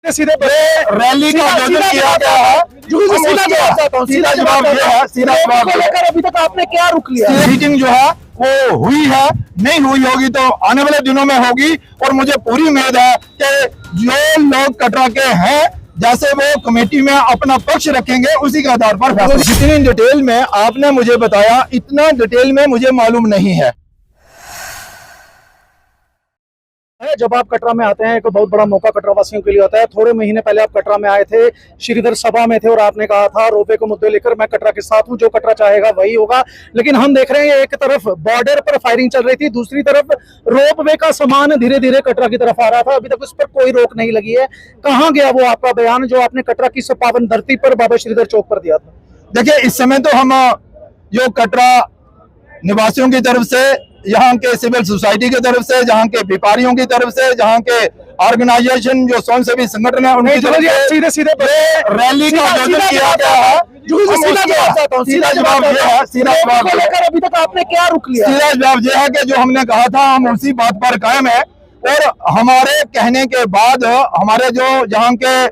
सीधे रैली का आयोजन किया गया है। सीधा जवाब ये है, सीधा जवाब लेकर अभी तक आपने क्या रुक लिया? मीटिंग जो है वो हुई है, नहीं हुई होगी तो आने वाले दिनों में होगी। और मुझे पूरी उम्मीद है कि जो लोग कटरा के हैं, जैसे वो कमेटी में अपना पक्ष रखेंगे, उसी के आधार पर फैसला। जितनी डिटेल में आपने मुझे बताया, इतना डिटेल में मुझे मालूम नहीं है। जब आप कटरा में आते हैं, एक बहुत बड़ा मौका कटरा वासियों के लिए होता है। थोड़े महीने पहले आप कटरा में आए थे, श्रीधर सभा में थे और आपने कहा था रोपवे को मुद्दे लेकर मैं कटरा के साथ हूं, जो कटरा चाहेगा वही होगा। लेकिन हम देख रहे हैं एक तरफ बॉर्डर पर फायरिंग चल रही थी, दूसरी तरफ रोपवे का सामान धीरे धीरे कटरा की तरफ आ रहा था। अभी तक उस पर कोई रोक नहीं लगी है। कहाँ गया वो आपका बयान जो आपने कटरा की पावन धरती पर बाबा श्रीधर चौक पर दिया था? देखिए, इस समय तो हम जो कटरा निवासियों की तरफ से, यहाँ के सिविल सोसाइटी की तरफ से, जहाँ के व्यापारियों की तरफ से, जहाँ के ऑर्गेनाइजेशन जो स्वयंसेवी संगठन है, उनकी तरफ से सीधे रैली का आयोजन किया गया है। सीधा जवाब ये है, सीधा जवाब लेकर अभी तक आपने क्या रुक लिया? सीधा जवाब ये है कि जो हमने कहा था हम उसी बात पर कायम है। और हमारे कहने के बाद हमारे जो यहाँ के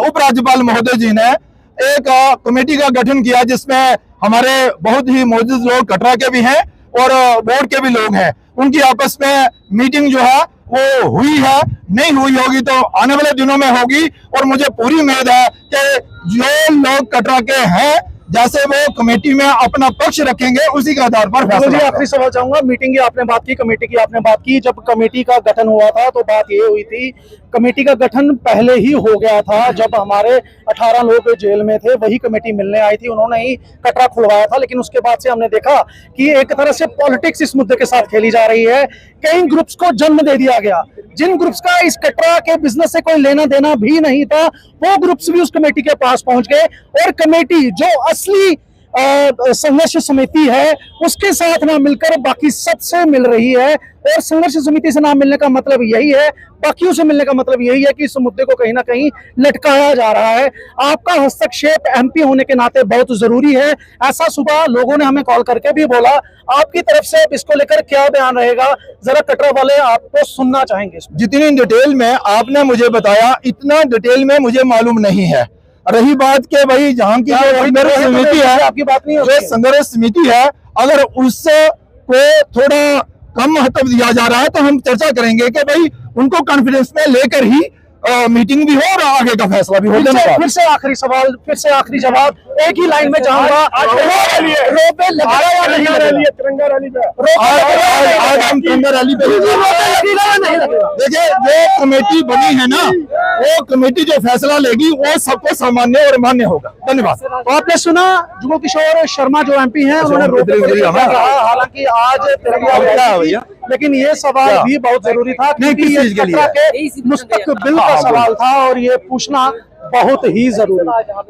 उपराज्यपाल महोदय जी ने एक कमेटी का गठन किया, जिसमें हमारे बहुत ही मौजूद लोग कटरा के भी हैं और बोर्ड के भी लोग हैं। उनकी आपस में मीटिंग जो है वो हुई है, नहीं हुई होगी तो आने वाले दिनों में होगी। और मुझे पूरी उम्मीद है कि जो लोग कटरा के हैं, जैसे वो कमेटी में अपना पक्ष रखेंगे, उसी के आधार पर फैसला। आखिरी सवाल चाहूंगा। मीटिंग की आपने बात की, कमेटी की आपने बात की। जब कमेटी का गठन हुआ था तो बात ये हुई थी, कमेटी का गठन पहले ही हो गया था जब हमारे 18 लोग जेल में थे, वही कमेटी मिलने आई थी, उन्होंने ही कटरा खुलवाया था। लेकिन उसके बाद से हमने देखा कि एक तरह से पॉलिटिक्स इस मुद्दे के साथ खेली जा रही है। कई ग्रुप्स को जन्म दे दिया गया, जिन ग्रुप्स का इस कटरा के बिजनेस से कोई लेना देना भी नहीं था, वो ग्रुप्स भी उस कमेटी के पास पहुंच गए। और कमेटी जो असली संघर्ष समिति है, उसके साथ ना मिलकर बाकी सबसे मिल रही है। और संघर्ष समिति से ना मिलने का मतलब यही है, बाकियों से मिलने का मतलब यही है कि इस मुद्दे को कहीं ना कहीं लटकाया जा रहा है। आपका हस्तक्षेप एमपी होने के नाते बहुत जरूरी है, ऐसा सुबह लोगों ने हमें कॉल करके भी बोला। आपकी तरफ से इसको लेकर क्या बयान रहेगा, जरा कटरा वाले आपको सुनना चाहेंगे। जितनी डिटेल में आपने मुझे बताया, इतना डिटेल में मुझे मालूम नहीं है। रही बात के भाई जहाँ की संघर्ष समिति है, आपकी बात नहीं, जो संघर्ष समिति है, अगर उससे को थोड़ा कम महत्व दिया जा रहा है तो हम चर्चा करेंगे कि भाई उनको कॉन्फिडेंस में लेकर ही मीटिंग भी हो और आगे का फैसला भी हो। फिर से आखिरी सवाल, फिर से आखिरी जवाब, एक ही लाइन में चाहूंगा। रोपवे लगेगा या नहीं लगेगा? तिरंगा रैली पे आज हम तिरंगा रैली पे देखिए, जो कमेटी बनी है ना, वो कमेटी जो फैसला लेगी वो सबको सामान्य और मान्य होगा। धन्यवाद। तो आपने सुना जुगो किशोर शर्मा जो एमपी हैं, उन्होंने रोपवे को लेकर कहा, हालांकि आज तिरंगा रैली, लेकिन ये सवाल भी बहुत जरूरी था क्योंकि ये कटरा के मुस्तकबिल का सवाल था और ये पूछना बहुत ही जरूरी है।